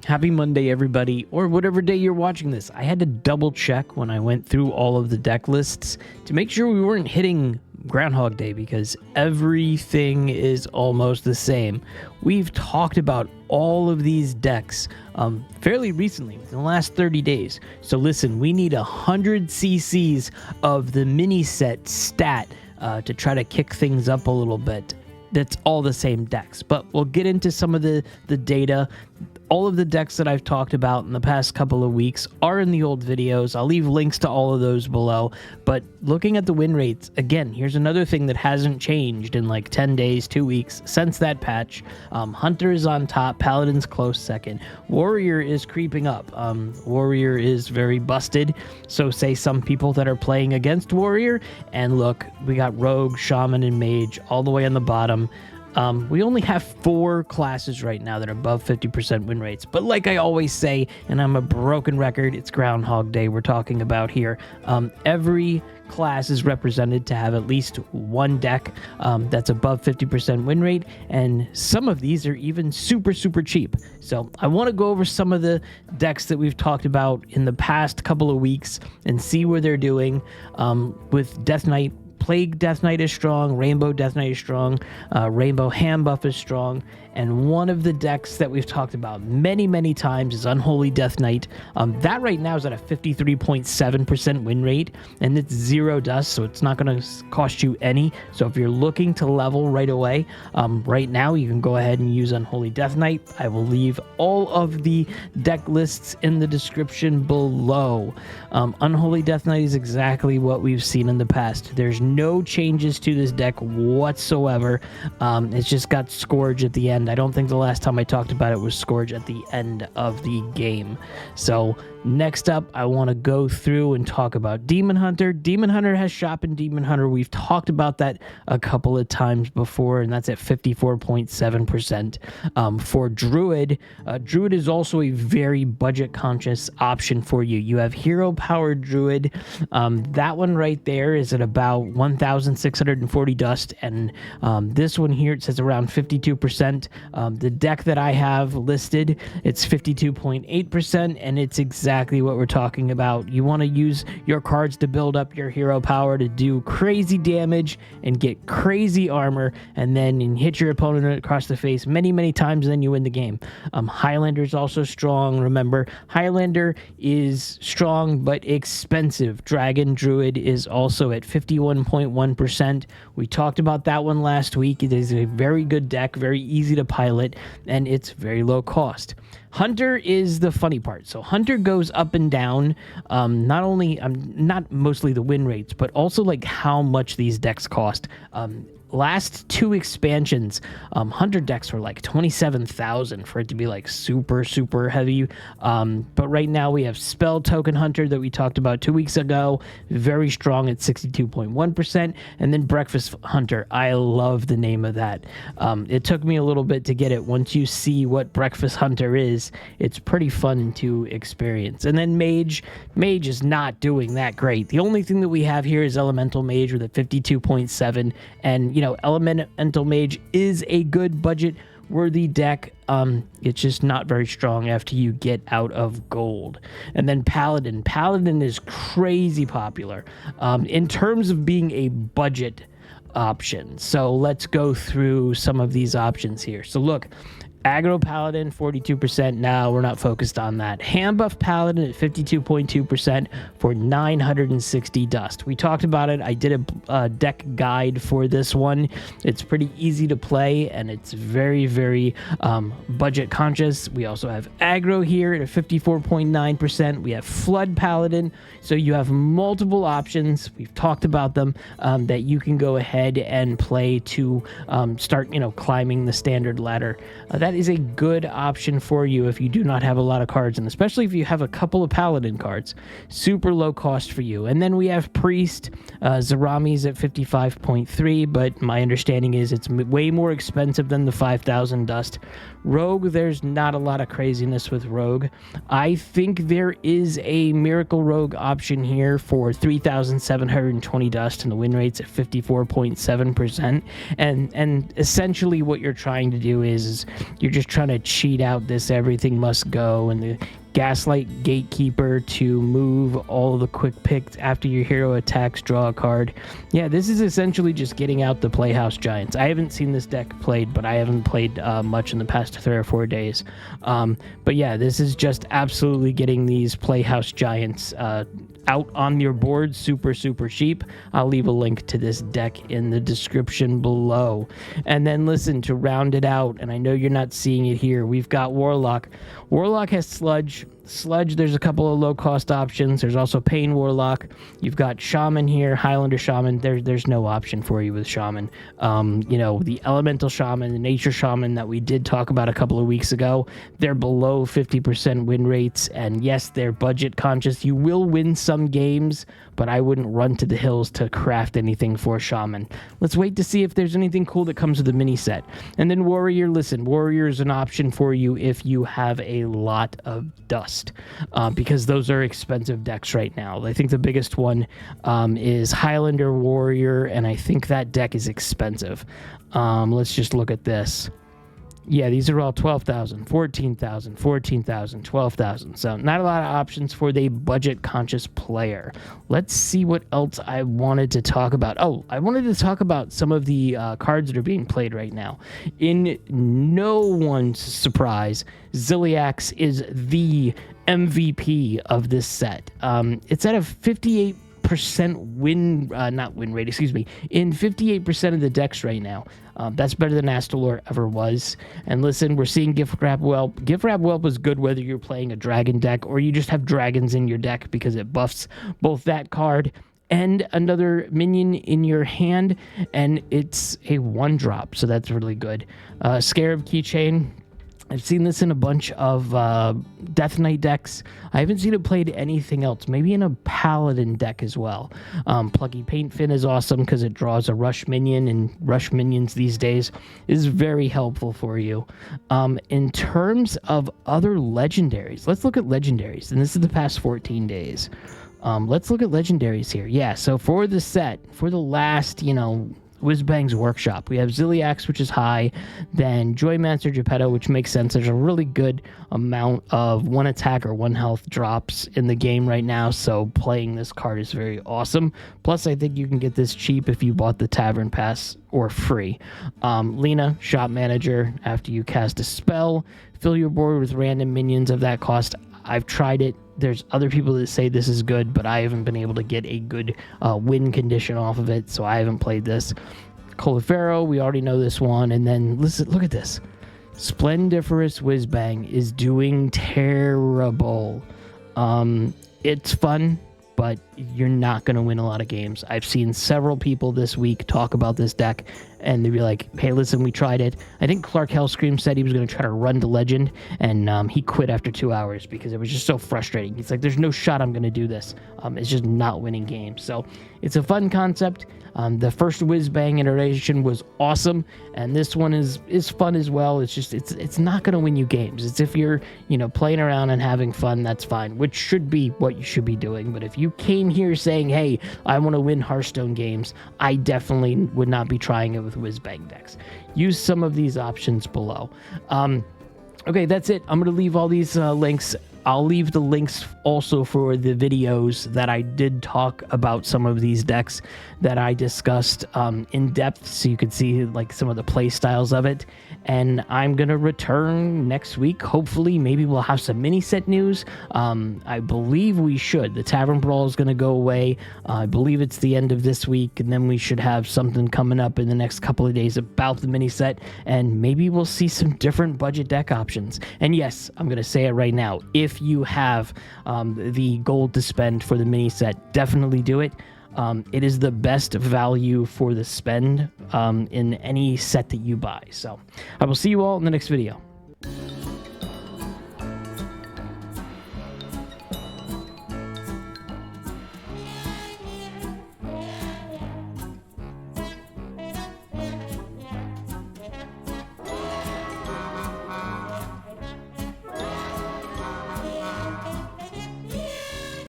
Happy Monday, everybody, or whatever day you're watching this. I had to double check when I went through all of the deck lists to make sure we weren't hitting Groundhog Day because everything is almost the same. We've talked about all of these decks fairly recently, in the last 30 days. So listen, we need 100 cc's of the mini set stat to try to kick things up a little bit. That's all the same decks, but we'll get into some of the data. All of the decks that I've talked about in the past couple of weeks are in the old videos. I'll leave links to all of those below. But looking at the win rates, again, here's another thing that hasn't changed in like 10 days, 2 weeks since that patch. Hunter is on top, Paladin's close second. Warrior is creeping up. Warrior is very busted, so say some people that are playing against Warrior. And look, we got Rogue, Shaman, and Mage all the way on the bottom. We only have 4 classes right now that are above 50% win rates. But like I always say, and I'm a broken record, it's Groundhog Day we're talking about here. Every class is represented to have at least one deck that's above 50% win rate, and some of these are even super cheap. So I want to go over some of the decks that we've talked about in the past couple of weeks and see where they're doing with Death Knight. Plague Death Knight is strong, Rainbow Death Knight is strong, Rainbow Hand Buff is strong, and one of the decks that we've talked about many times is Unholy Death Knight. That right now is at a 53.7% win rate, and it's 0 dust, so it's not going to cost you any. So if you're looking to level right away, right now you can go ahead and use Unholy Death Knight. I will leave all of the deck lists in the description below. Unholy Death Knight is exactly what we've seen in the past. There's no changes to this deck whatsoever. It's just got Scourge at the end. I don't think the last time I talked about it was Scourge at the end of the game. So next up, I want to go through and talk about Demon Hunter. Demon Hunter has shop in Demon Hunter. We've talked about that a couple of times before, and that's at 54.7%. For Druid, Druid is also a very budget-conscious option for you. You have Hero-powered Druid. That one right there is at about 1,640 dust, and this one here, it says around 52%. The deck that I have listed, it's 52.8%, and it's exactly what we're talking about. You want to use your cards to build up your hero power to do crazy damage and get crazy armor, and then hit your opponent across the face many times, and then you win the game. Highlander is also strong. Remember, Highlander is strong but expensive. Dragon Druid is also at 51.1%. We talked about that one last week. It is a very good deck, very easy to pilot, and it's very low cost. Hunter is the funny part. So Hunter goes up and down, not only not mostly the win rates, but also like how much these decks cost. Last 2 expansions, Hunter decks were like 27,000 for it to be like super heavy. But right now we have Spell Token Hunter that we talked about 2 weeks ago, very strong at 62.1%, and then Breakfast Hunter. I love the name of that. It took me a little bit to get it. Once you see what Breakfast Hunter is, it's pretty fun to experience. And then Mage is not doing that great. The only thing that we have here is Elemental Mage with a 52.7, and you know, Elemental Mage is a good budget-worthy deck. It's just not very strong after you get out of gold. And then Paladin. Paladin is crazy popular in terms of being a budget option. So let's go through some of these options here. So look, Aggro Paladin, 42%. Now we're not focused on that. Hand Buff Paladin at 52.2% for 960 dust. We talked about it. I did a deck guide for this one. It's pretty easy to play, and it's very budget conscious. We also have Aggro here at 54.9%. We have Flood Paladin. So you have multiple options. We've talked about them that you can go ahead and play to start, climbing the standard ladder. That is a good option for you if you do not have a lot of cards, and especially if you have a couple of Paladin cards. Super low cost for you. And then we have Priest. Zarami's at 55.3, but my understanding is it's way more expensive than the 5,000 dust. Rogue, there's not a lot of craziness with Rogue. I think there is a Miracle Rogue option here for 3,720 dust, and the win rate's at 54.7%. And essentially what you're trying to do is you're just trying to cheat out this everything must go and the Gaslight Gatekeeper to move all the quick picks after your hero attacks, draw a card. Yeah, this is essentially just getting out the Playhouse Giants. I haven't seen this deck played, but I haven't played much in the past 3 or 4 days. But yeah, this is just absolutely getting these Playhouse Giants out on your board super cheap. I'll leave a link to this deck in the description below. And then listen, to round it out, and I know you're not seeing it here, we've got Warlock. Warlock has Sludge. There's a couple of low-cost options. There's also Pain Warlock. You've got Shaman here, Highlander Shaman. There's no option for you with Shaman. The Elemental Shaman, the Nature Shaman that we did talk about a couple of weeks ago, they're below 50% win rates, and yes, they're budget conscious. You will win some games, but I wouldn't run to the hills to craft anything for Shaman. Let's wait to see if there's anything cool that comes with the mini set. And then Warrior, listen, Warrior is an option for you if you have a lot of dust. Because those are expensive decks right now. I think the biggest one is Highlander Warrior, and I think that deck is expensive. Let's just look at this. Yeah, these are all 12,000, 14,000, 14,000, 12,000. So not a lot of options for the budget-conscious player. Let's see what else I wanted to talk about. Oh, I wanted to talk about some of the cards that are being played right now. In no one's surprise, Ziliax is the MVP of this set. It's at a 58% not win rate, excuse me, in 58% of the decks right now. That's better than Astalor ever was. And listen, we're seeing Gift Wrap Whelp. Gift Wrap Whelp is good whether you're playing a dragon deck or you just have dragons in your deck because it buffs both that card and another minion in your hand, and it's a 1-drop, so that's really good. Scarab Keychain. I've seen this in a bunch of Death Knight decks. I haven't seen it played anything else. Maybe in a Paladin deck as well. Plucky Paint Fin is awesome because it draws a Rush minion, and Rush minions these days is very helpful for you. In terms of other Legendaries, let's look at Legendaries, and this is the past 14 days. Let's look at Legendaries here. Yeah, so for the set, for the last, Whizbang's Workshop, we have Ziliax, which is high, then Joymaster Geppetto, which makes sense. There's a really good amount of 1 attack or 1 health drops in the game right now, so playing this card is very awesome. Plus, I think you can get this cheap if you bought the Tavern Pass or free. Lena, Shop Manager, after you cast a spell, fill your board with random minions of that cost. I've tried it. There's other people that say this is good, but I haven't been able to get a good win condition off of it, so I haven't played this. Colifero, we already know this one. And then, listen, look at this. Splendiferous Whizbang is doing terrible. It's fun, but you're not going to win a lot of games. I've seen several people this week talk about this deck, and they'd be like, hey, listen, we tried it. I think Clark Hellscream said he was going to try to run to Legend, and he quit after 2 hours because it was just so frustrating. He's like, there's no shot I'm going to do this. It's just not winning games. So it's a fun concept. The first Whizbang iteration was awesome, and this one is fun as well. It's just it's not going to win you games. It's if you're playing around and having fun, that's fine, which should be what you should be doing. But if you came here saying, hey, I want to win Hearthstone games, I definitely would not be trying it with Whizbang decks. Use some of these options below. Okay, that's it. I'm going to leave all these links. I'll leave the links also for the videos that I did talk about some of these decks that I discussed in depth, so you could see like some of the play styles of it. And I'm gonna return next week. Hopefully, maybe we'll have some mini set news. I believe we should. The Tavern Brawl is gonna go away. I believe it's the end of this week, and then we should have something coming up in the next couple of days about the mini set, and maybe we'll see some different budget deck options. And yes, I'm gonna say it right now. If you have the gold to spend for the mini set, definitely do it. It is the best value for the spend in any set that you buy. So I will see you all in the next video.